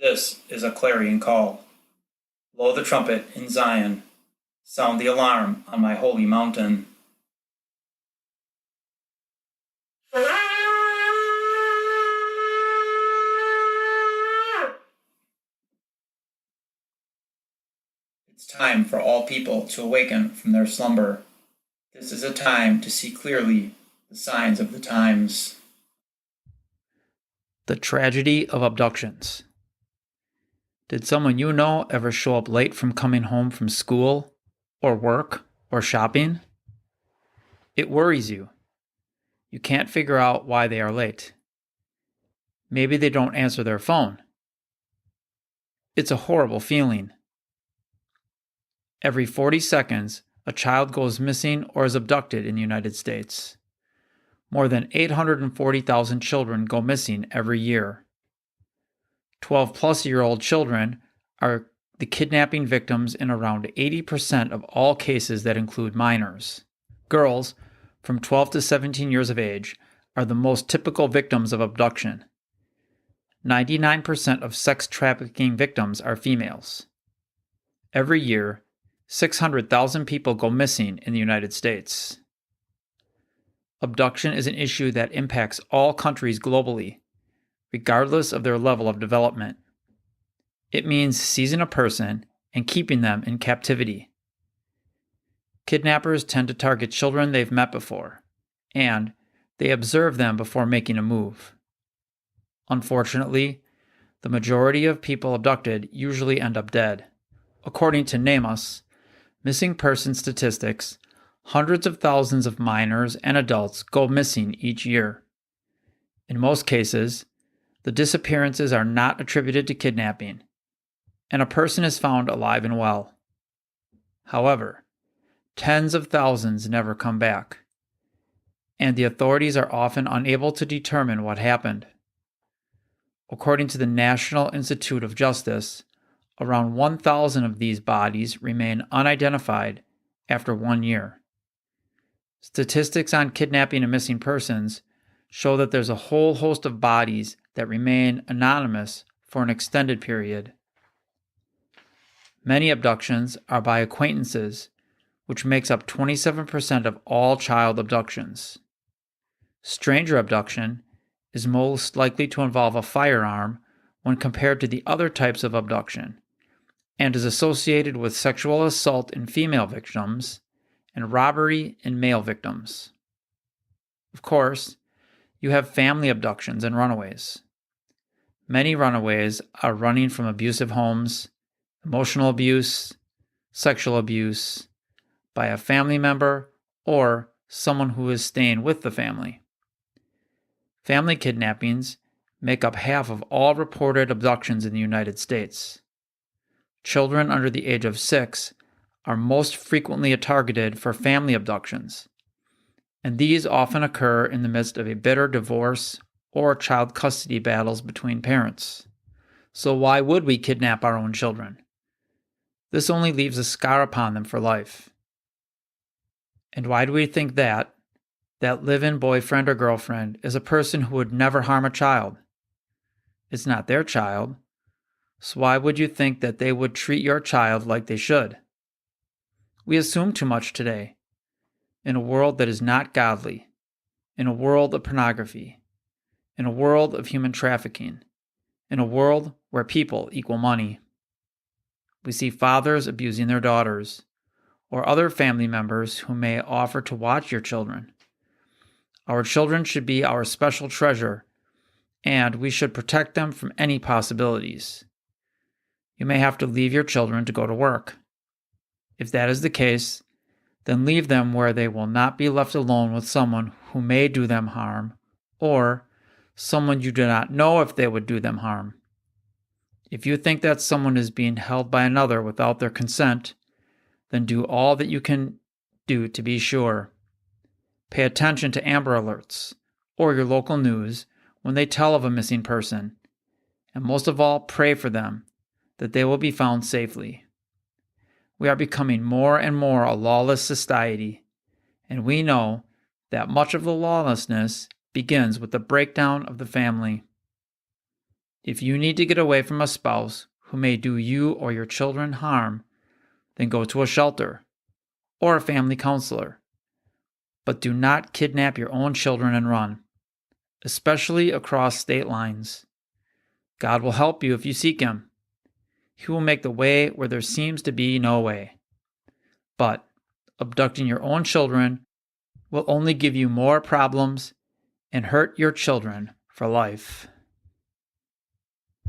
This is a clarion call. Blow the trumpet in Zion. Sound the alarm on my holy mountain. It's time for all people to awaken from their slumber. This is a time to see clearly the signs of the times. The Tragedy of Abductions. Did someone you know ever show up late from coming home from school, or work, or shopping? It worries you. You can't figure out why they are late. Maybe they don't answer their phone. It's a horrible feeling. Every 40 seconds, a child goes missing or is abducted in the United States. More than 840,000 children go missing every year. 12-plus-year-old children are the kidnapping victims in around 80% of all cases that include minors. Girls from 12 to 17 years of age are the most typical victims of abduction. 99% of sex trafficking victims are females. Every year, 600,000 people go missing in the United States. Abduction is an issue that impacts all countries globally, regardless of their level of development. It means seizing a person and keeping them in captivity. Kidnappers tend to target children they've met before, and they observe them before making a move. Unfortunately, the majority of people abducted usually end up dead. According to NamUs, missing person statistics, hundreds of thousands of minors and adults go missing each year. In most cases, the disappearances are not attributed to kidnapping, and a person is found alive and well. However, tens of thousands never come back, and the authorities are often unable to determine what happened. According to the National Institute of Justice, around 1,000 of these bodies remain unidentified after 1 year. Statistics on kidnapping and missing persons show that there's a whole host of bodies that remain anonymous for an extended period. Many abductions are by acquaintances, which makes up 27% of all child abductions. Stranger abduction is most likely to involve a firearm when compared to the other types of abduction, and is associated with sexual assault in female victims and robbery in male victims. Of course, you have family abductions and runaways. Many runaways are running from abusive homes, emotional abuse, sexual abuse by a family member or someone who is staying with the family. Family kidnappings make up half of all reported abductions in the United States. Children under the age of 6 are most frequently targeted for family abductions, and these often occur in the midst of a bitter divorce or child custody battles between parents. So why would we kidnap our own children? This only leaves a scar upon them for life. And why do we think that live-in boyfriend or girlfriend is a person who would never harm a child? It's not their child, so why would you think that they would treat your child like they should? We assume too much today, in a world that is not godly, in a world of pornography, in a world of human trafficking, in a world where people equal money. We see fathers abusing their daughters, or other family members who may offer to watch your children. Our children should be our special treasure, and we should protect them from any possibilities. You may have to leave your children to go to work. If that is the case, then leave them where they will not be left alone with someone who may do them harm, or someone you do not know if they would do them harm. If you think that someone is being held by another without their consent, then do all that you can do to be sure. Pay attention to Amber Alerts or your local news when they tell of a missing person, and most of all, pray for them that they will be found safely. We are becoming more and more a lawless society, and we know that much of the lawlessness begins with the breakdown of the family. If you need to get away from a spouse who may do you or your children harm, then go to a shelter or a family counselor. But do not kidnap your own children and run, especially across state lines. God will help you if you seek Him. He will make the way where there seems to be no way. But abducting your own children will only give you more problems and hurt your children for life.